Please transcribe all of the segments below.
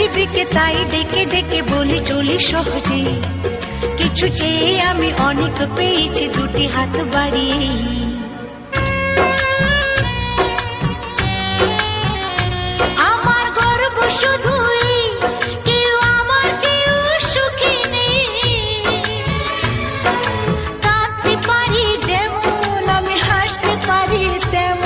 পৃথিবীকে তাই ডেকে ডেকে বলি চলি সহজে, কিছু চেয়ে আমি অনেক পেয়েছি দুটি হাত বাড়িয়ে। আমার গর্ব শুধুই কেউ আমার চেয়েও সুখী নেই, কাঁদতে পারি যেমন আমি হাসতে পারি তেমন।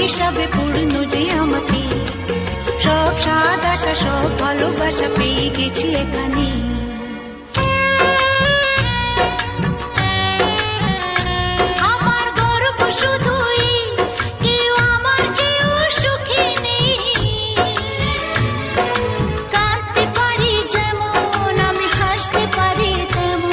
হিসাবে পূর্ণ যে আমাকে, সব স্বাদ আশা সব ভালোবাসা পেয়ে গেছি এখানে। আমার গর্ব শুধুই কেউ আমার চেয়েও সুখী নেই, কাঁদতে পারি যেমন আমি হাসতে পারি তেমন।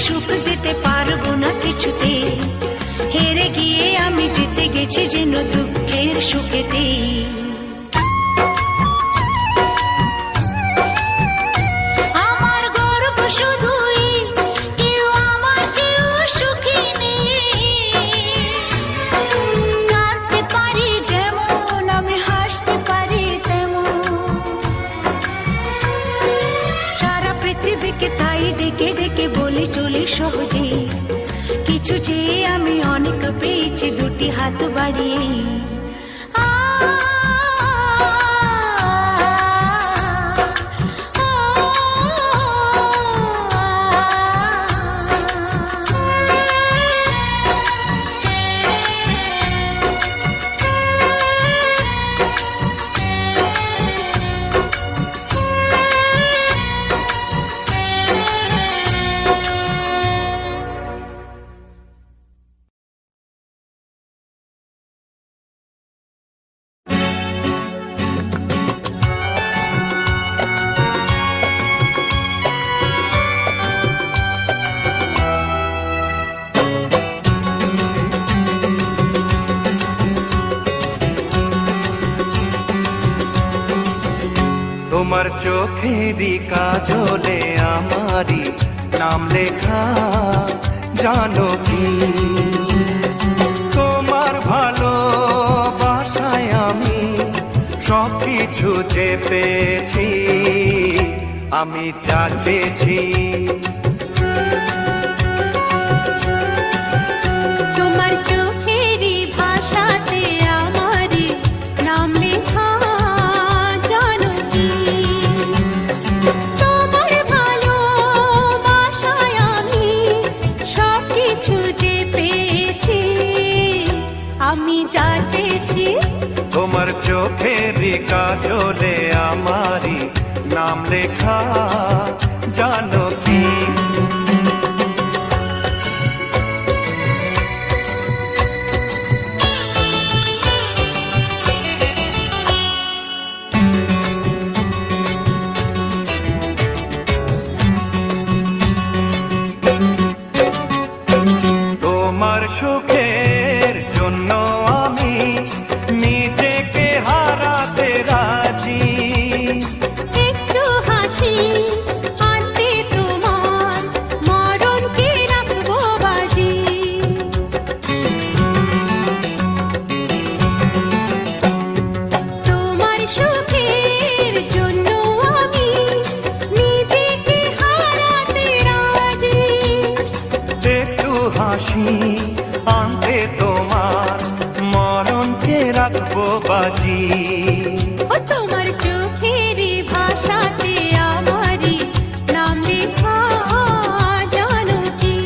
সুখ দিতে পারবো না কিছুতে, হেরে গিয়ে আমি জিতে গেছি যেন দুঃখের সুখেতে। আমার গর্ব শুধুই কেউ আমার চেয়েও সুখী নেই, কাঁদতে পারি যেমন আমি হাসতে পারি তেমন। সারা পৃথিবীকে তাই ডেকে ডেকে বলি চলি সহজে, কিছু চেয়ে আমি অনেক পেয়েছি দুটি হাত বাড়িয়ে। তোমার চোখেরই কাজলে আমারি নাম লেখা, জানো কি তোমার ভালোবাসায় আমি সবকিছু যে পেয়েছি, আমি যা চেয়েছি। তোমার চোখেরই ভাষাতে আমারি নাম লেখা, জানো কি তোমার ভালো যা চেয়েছি তোমার চোখেরই কাজলে আমারই নাম লেখা জানো কি তোমার সুখের জন্য আমি নিজেকে হারাতে রাজি একটু হাসি আনতে তোমার মরণকে রাখবো বাজি তোমার সুখের জন্য আমি নিজেকে হারাতে রাজি একটু হাসি আনতে তোমার মরণকে রাখবো বাজি ও তোমার চোখেরই ভাষাতে আমারই নাম লেখা জানো কি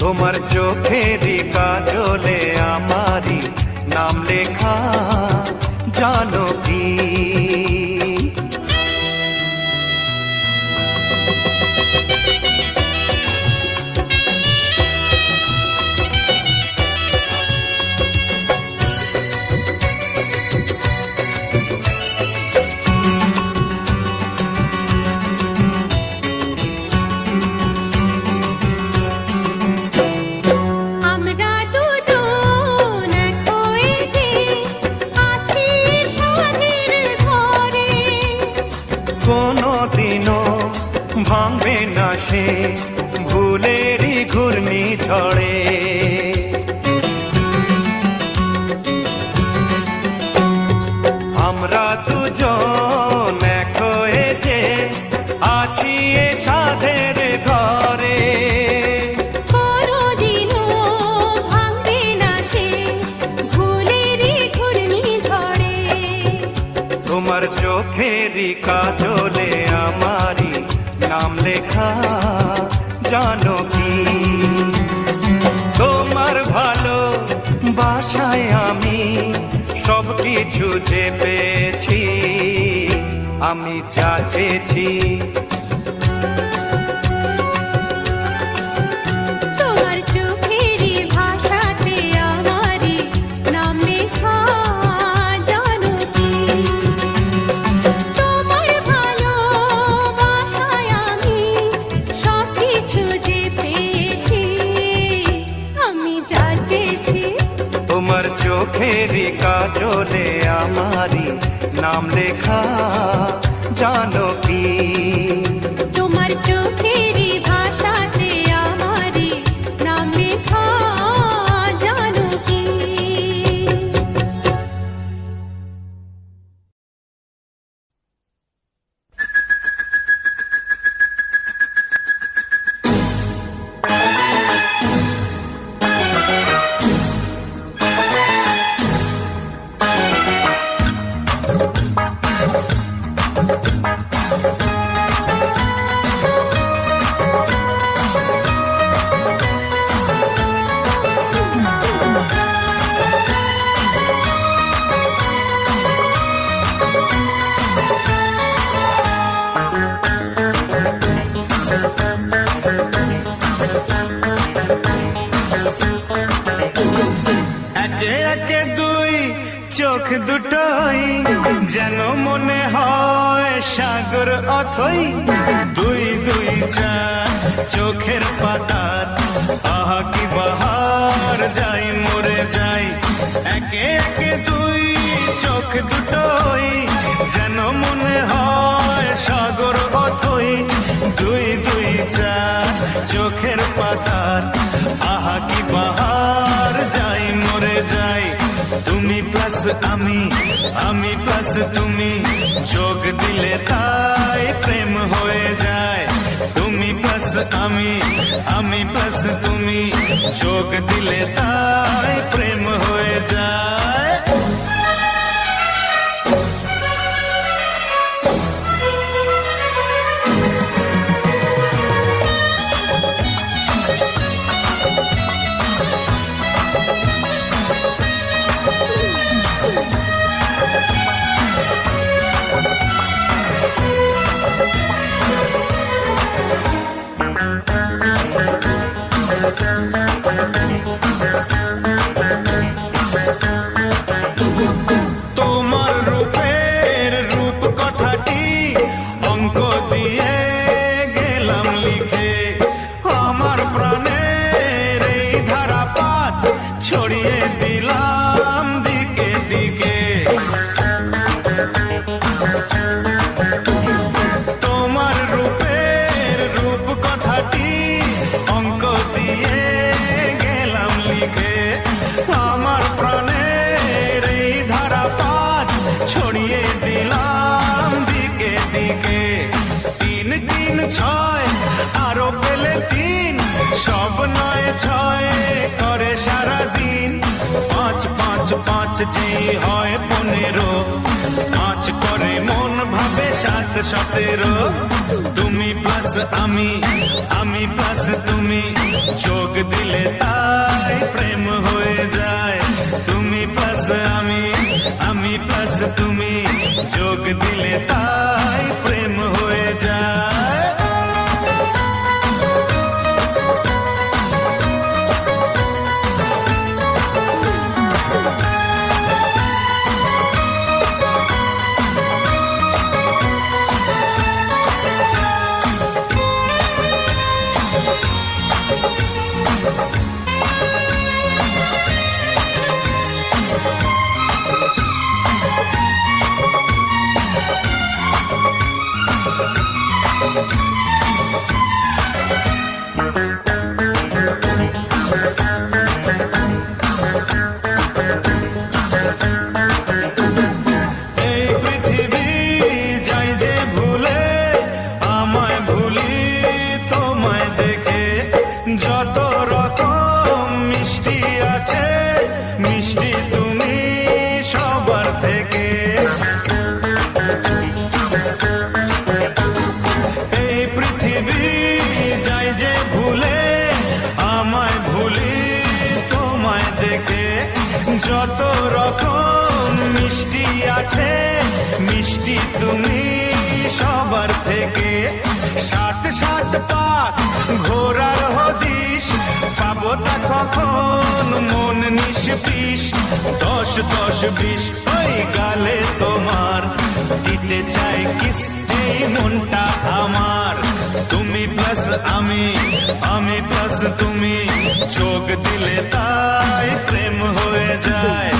তোমার চোখেরই কাজলে আমারই নাম লেখা জানো কি আমরা দুজন এক হয়ে যে আছি সাধের ঘরে কোনোদিনও ভাঙবে না সে ভুলেরই ঘূর্ণি ঝড়ে আমরা দুজন এক হয়ে যে আছি এ সাধের ঘরে কোনোদিনও ভাঙবে না সে ভুলেরই ঘূর্ণি ঝড়ে তোমার চোখেরই কাজলে আমারই নাম লেখা জানো কি তোমার ভালো বাসায় আমি সব কিছু যে পেয়েছি আমি যা চেয়েছি তোমার চোখেরই ভাষাতে আমারই নাম লেখা জানো কি তোমার ভালোবাসায় আমি সব কিছু যে পেয়েছি আমি যা চেয়েছি তোমার চোখেরই কাজলে আমারই নাম লেখা জানো কি তোমার চোখেরই ভাষাতে আমারই নাম লেখা জানো কি একে একে দুই চোখ দুটোই যেন মনে হয় সাগর অথই দুই দুই চার চোখের পাতার আহা কি বাহার যাই মরে যাই একে একে দুই চোখ দুটোই যেন মনে হয় সাগর অথই দুই দুই চার চোখের পাতার আহা কি বাহার যাই মরে যাই তুমি প্লাস আমি প্লাস তুমি যোগ দিলে তাই প্রেম হয়ে যায় তুমি প্লাস আমি প্লাস তুমি যোগ দিলে তাই প্রেম হয়ে যায় সব নয় ছয় করে সারাদিন, 5 5 5 যে হয় 15, 5 করে মন ভাবে 7 17। তুমি প্লাস আমি, আমি প্লাস তুমি, যোগ দিলে তাই প্রেম হয়ে যায়। তুমি প্লাস আমি, আমি প্লাস তুমি, যোগ দিলে তাই প্রেম হয়ে যায়। যত রকম মিষ্টি আছে, মিষ্টি তুমি সবার থেকে। 7 7 পাক ঘোরার হদিশ, পাবো তা কখন মন নিষ্পিস। 10 10 20 ওই গালে তোমার, দিতে চাই কিস এই মনটা আমার। তুমি প্লাস আমি, আমি প্লাস তুমি, যোগ দিলে তাই প্রেম হয়ে যায়।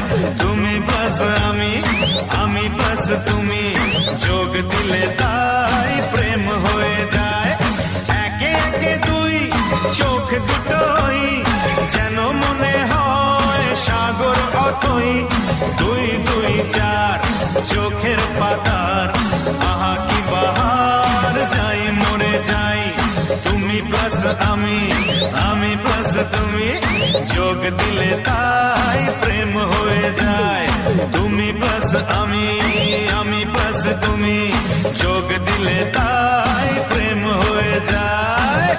তুমি প্লাস আমি, আমি প্লাস তুমি, যোগ দিলে তাই প্রেম হয়ে যায়। একে একে দুই চোখ দুটোই যেন মনে হয় সাগর অতই। 2 2 4 চোখের পাতার, আহা কি বাহার, যাই মরে যাই। তুমি প্লাস আমি, আমি প্লাস তুমি, যোগ দিলে তাই প্রেম হয়ে যায়। তুমি প্লাস আমি, আমি প্লাস তুমি, যোগ দিলে তাই প্রেম হয়ে যায়।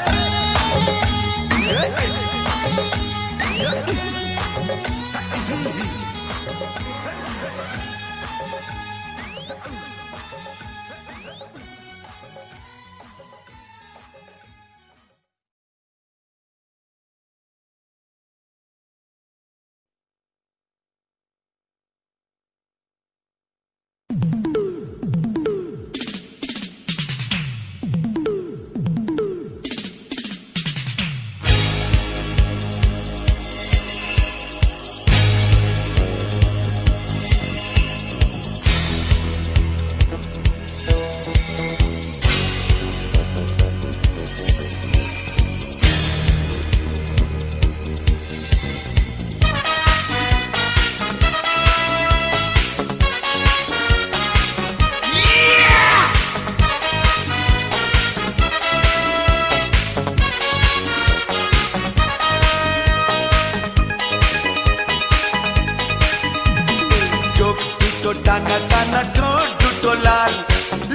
টানা টানা ঠোঁট দুটো লাল,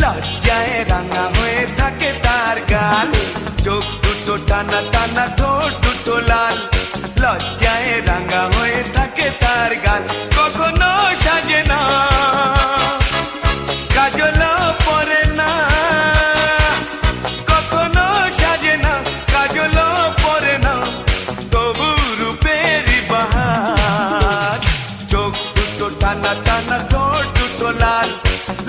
লজ্জায় রাঙা হয়ে থাকে তার গাল। চোখ দুটো টানা টানা ঠোঁট দুটো লাল, লজ্জায় রাঙা হয়ে থাকে তার গাল। কখনো সাজে না, কাজলও পরে না, কখনো সাজে না, কাজলও পরে না, তবু রূপের বাহার। চোখ দুটো টানা টানা ঠোঁট দুটো লাল,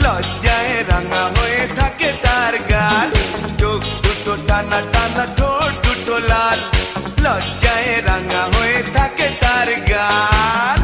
লজ্জায় রাঙা হয়ে থাকে তার গাল। চোখ দুটো টানা টানা ঠোঁট দুটো লাল, লজ্জায় রাঙা হয়ে থাকে তার গাল।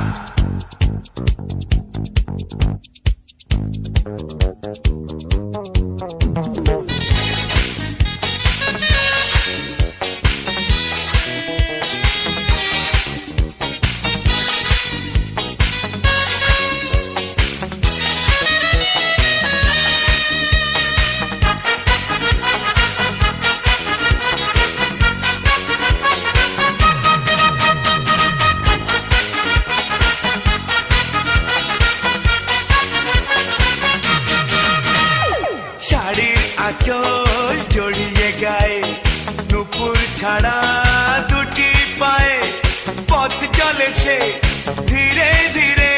গায়ে নুপুর ছাড়া দুটি পায়ে পথ চলে সে ধীরে ধীরে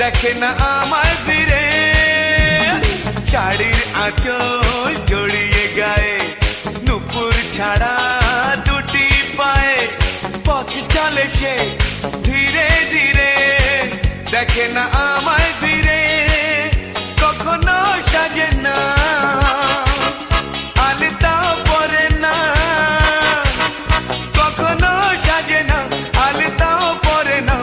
দেখে না আমার ফিরে শাড়ির আঁচল জড়িয়ে গায়ে নুপুর ছাড়া দুটি পায়ে পথ চলে সে ধীরে ধীরে দেখে না আমায় ফিরে কখনো সাজে না আলতাও পরে না কখনো সাজে না আলতাও পরে না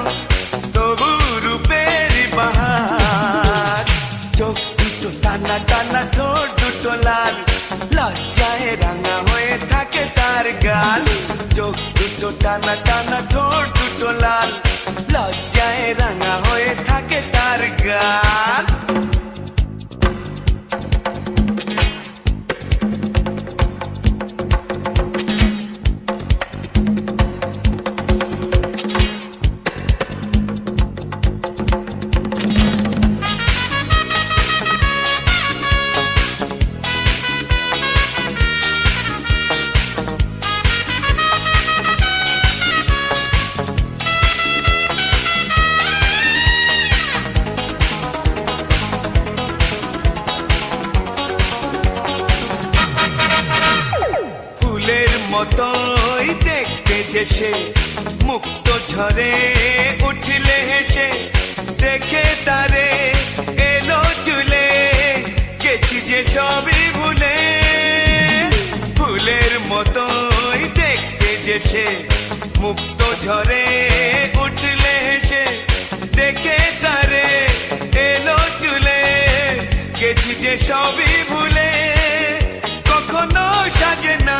তবু রূপের বাহার চোখ দুটো টানা টানা ঠোঁট দুটো লাল লজ্জায় রাঙা হয়ে থাকে তার গাল চোখ দুটো টানা টানা ঠোঁট দুটো লাল লজ্জায় রাঙা হয়ে থাকে তার গাল মতোই দেখতে যে সে মুক্ত ঝরে উঠলে হেসে দেখে তারে এলো চুলে গেছি যে সবই ভুলে ফুলের মতোই দেখতে যে সে মুক্ত ঝরে উঠলে হেসে দেখে তারে এলো চুলে গেছি যে সবই ভুলে কখনো সাজে না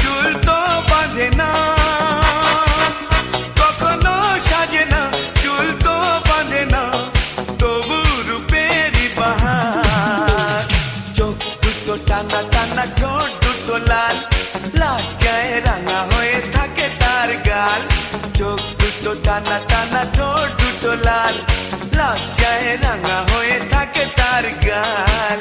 চুল তো বাঁধে না কখনো সাজে না চুল তো বাঁধে না তবু রূপেরই বাহার চোখ দুটো টানা টানা ঠোঁট দুটো লাল লজ্জায় রাঙা হয়ে থাকে তার গাল চোখ দুটো টানা টানা ঠোঁট দুটো লাল লজ্জায় রাঙা হয়ে থাকে তার গাল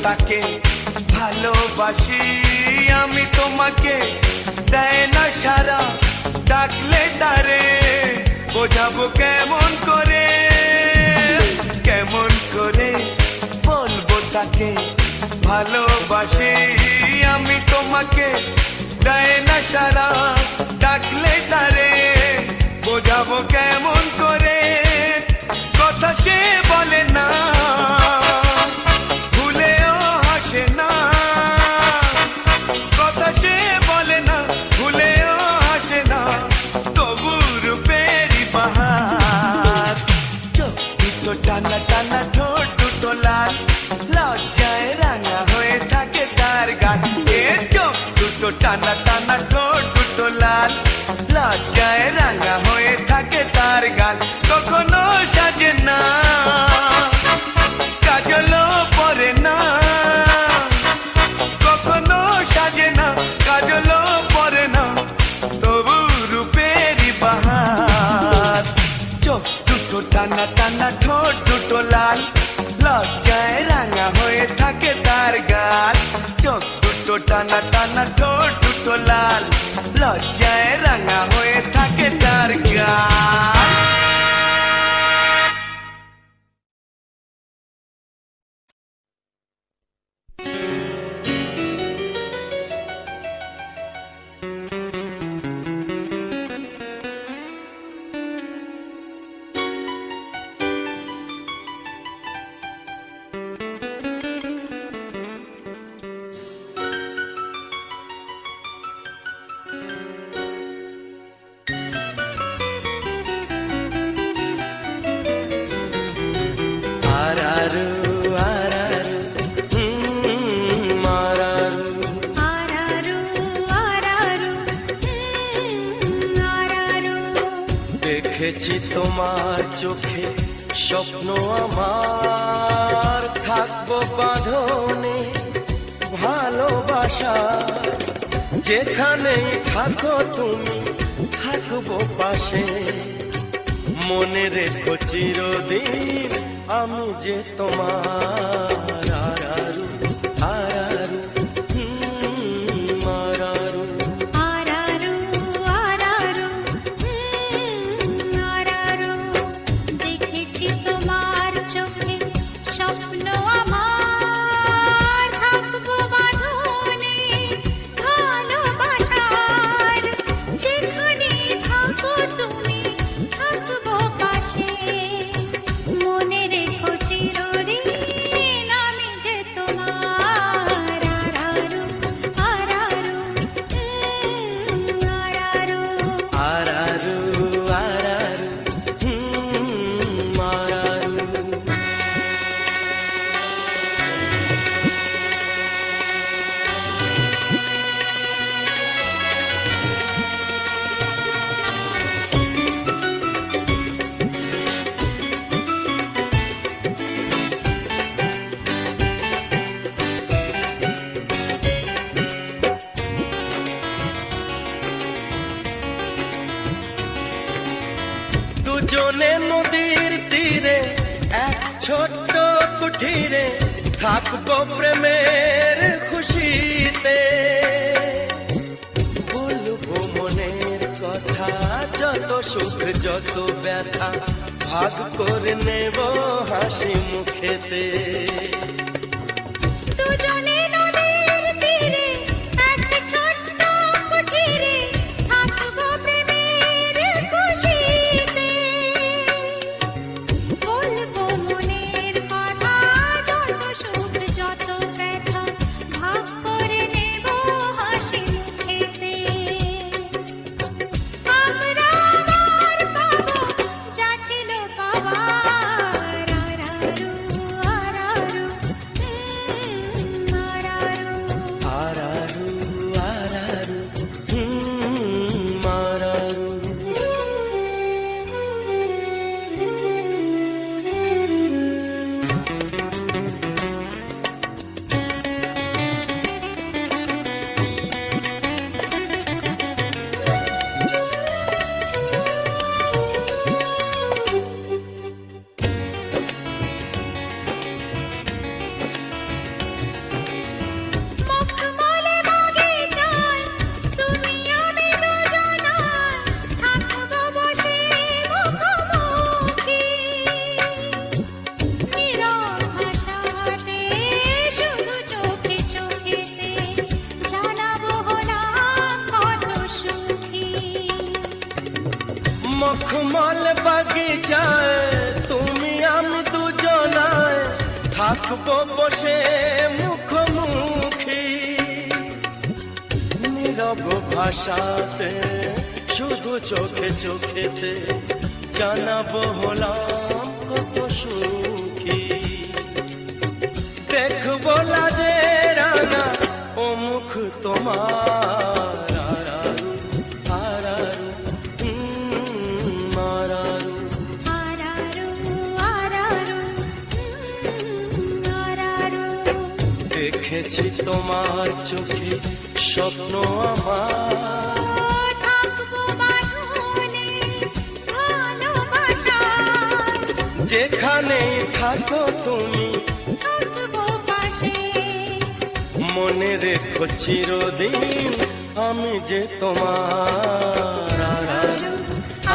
তাকে ভালোবাসি আমি তোমাকে দেয় না সারা ডাকলে তারে বোঝাবো কেমন করে বলবো তাকে ভালোবাসি আমি তোমাকে দেয় না সারা ডাকলে তারে বোঝাবো কেমন করে কথা সে বলে না কথা সে বলে না ভুলেও হাসে না তবু রূপেরই বাহার চোখ দুটো টানা টানা ঠোঁট দুটো লাল লজ্জায় রাঙা হয়ে থাকে তার গাল চোখ দুটো টানা টানা ঠোঁট দুটো লাল লজ্জায় রাঙা হয়ে থাকে তার গাল কখনো সাজে না কাজলও পরে না কখনো সাজে না কাজলও পরে না তবু রূপেরই বাহার চোখ দুটো টানা টানা ঠোঁট দুটো লাল লজ্জায় রাঙা হয়ে থাকে তার গাল চোখ দুটো টানা টানা ঠোঁট দুটো লাল লজ্জায় রাঙা হয়ে থাকে তার গাল আরারু আরারু আরারু আরারু আরারু আরারু দেখেছি তোমার চোখে স্বপ্ন আমার থাকবো বাঁধনে ভালোবাসা যেখানেই থাকো তুমি থাকবো পাশে মনে রেখো চিরদিন আমি যে তোমার আরারু আরারু আরারু আরারু আরারু আরারু দেখেছি তোমার চোখে স্বপ্ন আমার থাকবো বাঁধনে ভালোবাসার যেখানে থাকো তুমি থাকবো পাশে মনে রেখো চিরদিন আমি যে তোমার আরারু আরারু আরারু আরারু আরারু আরারু দুজনে নদীর তীরে এক ছোট্ট কুঠিরে থাকবো প্রেমের খুশিতে বলবো মনের কথা যত সুখ যত ব্যথা ভাগ করে নেব হাসি মুখেতে দুজনে নদীর তীরে এক ছোট্ট কুঠিরে থাকবো প্রেমের খুশিতে বলবো মনের কথা যত সুখ যত ব্যথা ভাগ করে নেব হাসি মুখেতে আমরা আবার পাবো যা ছিল পাবার আরারু আরারু আরারু আরারু আরারু আরারু মখমলে বাগিচায় তুমি আমি দুজনায় থাকবো বসে মুখোমুখি নীরব ভাষাতে শুধু চোখে চোখেতে জানাবো হলাম কত সুখী মখমল বাগিচায় তুমি আমি দুজনায় থাকবো বসে মুখোমুখি নীরব ভাষাতে শুধু চোখে চোখেতে জানাবো হলাম কত সুখী দেখবো লাজে রাঙা ও মুখ তোমার আরারু আরারু আরারু আরারু আরারু আরারু দেখেছি তোমার চোখে স্বপ্ন আমার থাকবো বাঁধনে ভালোবাসার যেখানেই থাকো তুমি থাকবো পাশে মনে রেখো চিরদিন আমি যে তোমার আরারু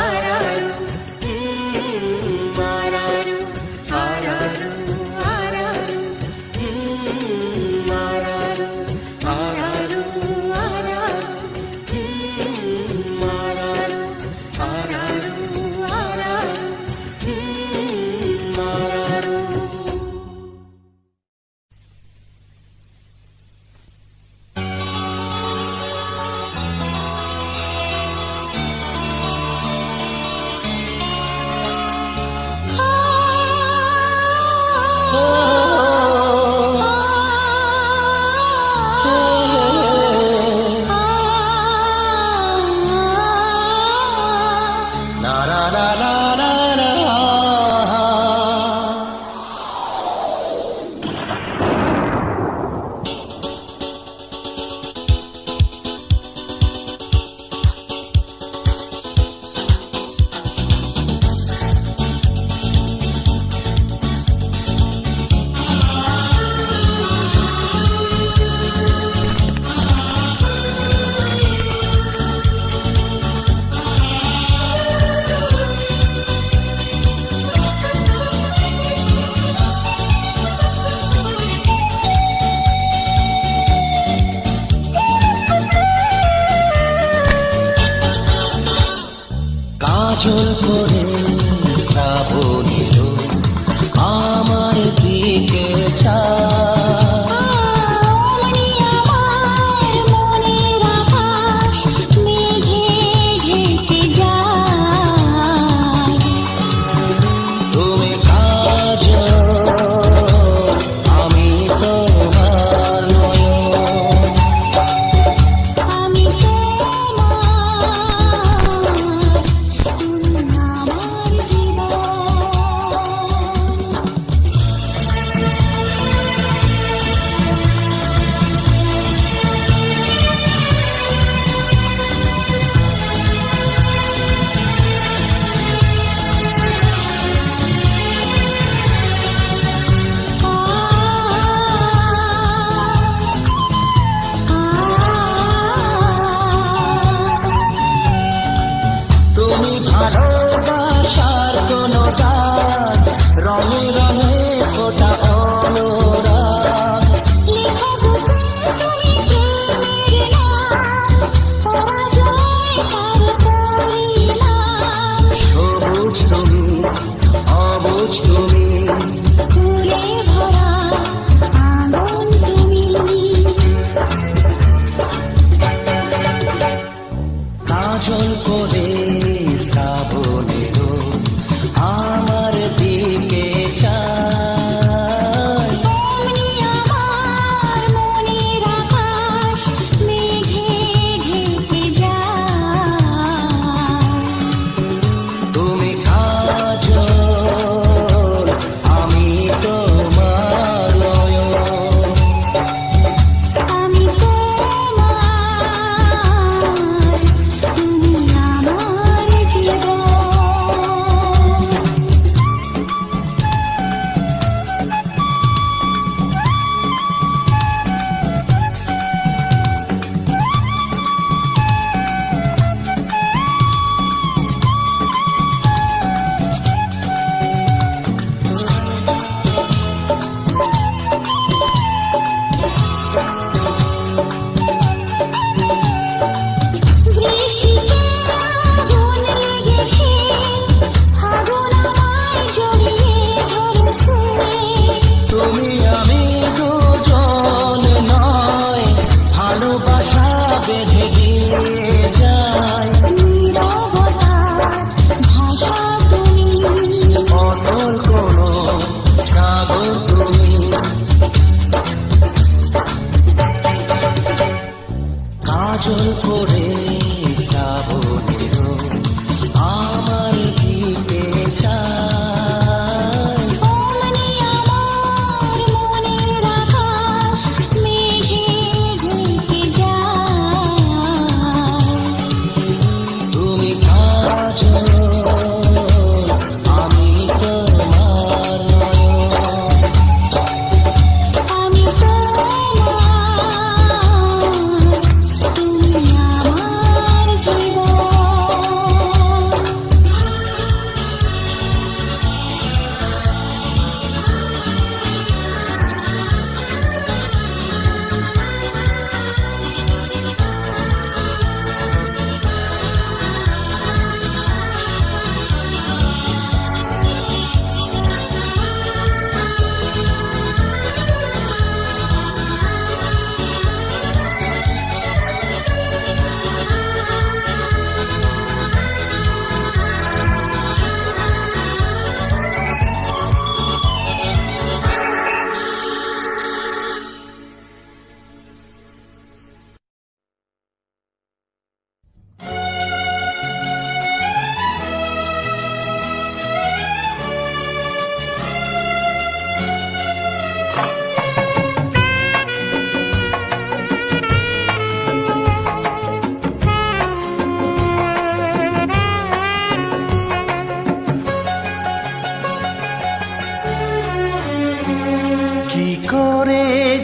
আরারু আরারু আরারু আরারু আরারু আরারু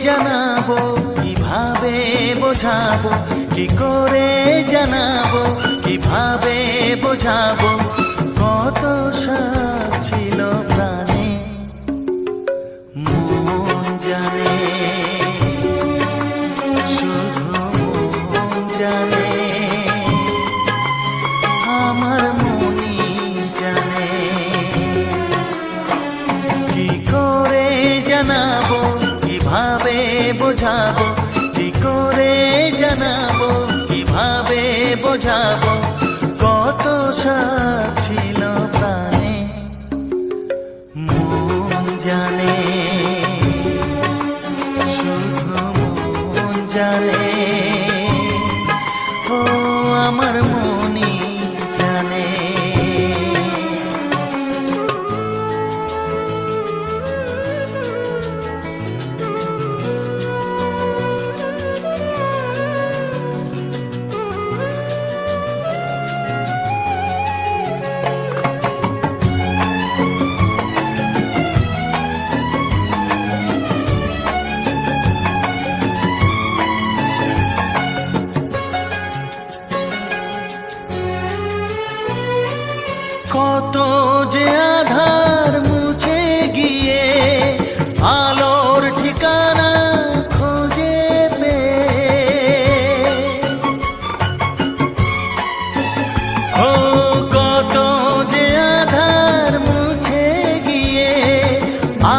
জানাবো কিভাবে বোঝাবো, কি করে জানাবো কিভাবে বোঝাবো, কত সাথ ছিল প্রাণে মন জানে, শুধু মন জানে, আমার মনই জানে। কি করে জানাবো কিভাবে বোঝাবো, কি করে জানাবো কিভাবে বোঝাবো, কত সাথ ছিল প্রাণে মন জানে, শুধু মন জানে, ও আমার মনই জানে। কত যে আধার মুছে গিয়ে আলোর ঠিকানা খোঁজে পেয়ে, ও কত যে আধার মুছে গিয়ে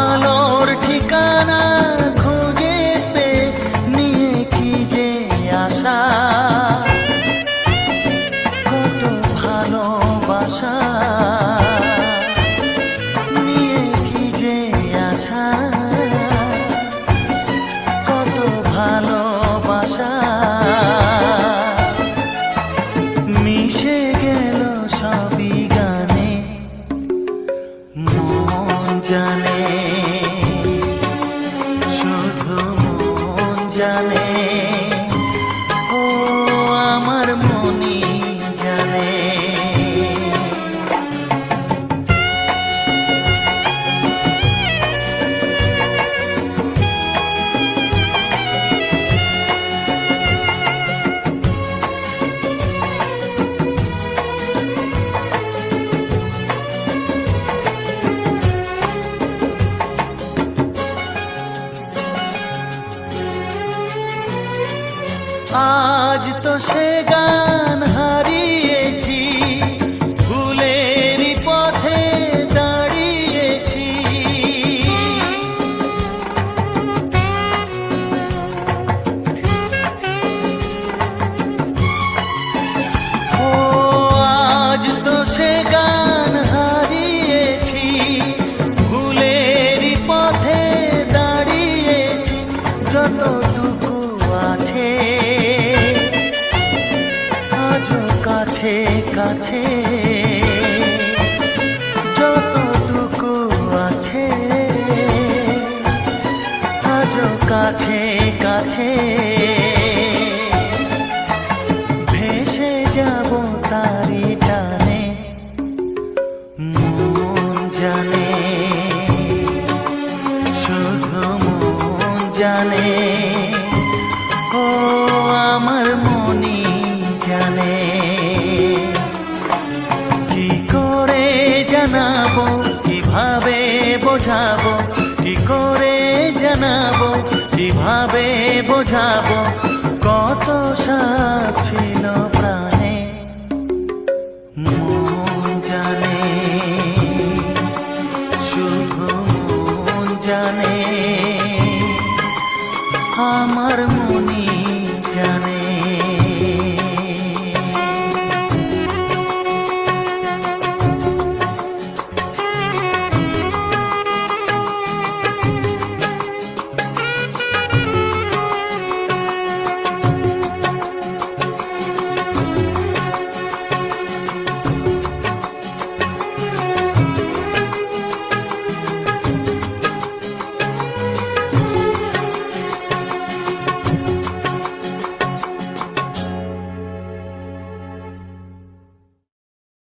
আলোর ঠিকানা খোঁজে পেয়ে, নিয়ে কি যে আশা, কত ভালোবাসা নিয়ে কি যে আশা, কত ভালোবাসা মিশে গেল সবই গানে মন জানে, শুধু মন জানে, ও আমার মনই জানে। আজ তো সে গান হারিয়েছি, ভুলেরই পথে দাঁড়িয়েছি, ও আজ তো সে গান হারিয়েছি, ভুলেরই পথে দাঁড়িয়েছি, যতটুকু আছে আজও কাছে কাছে, যতটুকু আছে আজও কাছে কাছে, ভেসে যাব তারি টানে মন জানে, শুধু মন জানে, ও আমার মনই জানে। কি করে জানাবো কিভাবে বোঝাবো, কি করে জানাবো কিভাবে বোঝাবো, কত সাথ ছিল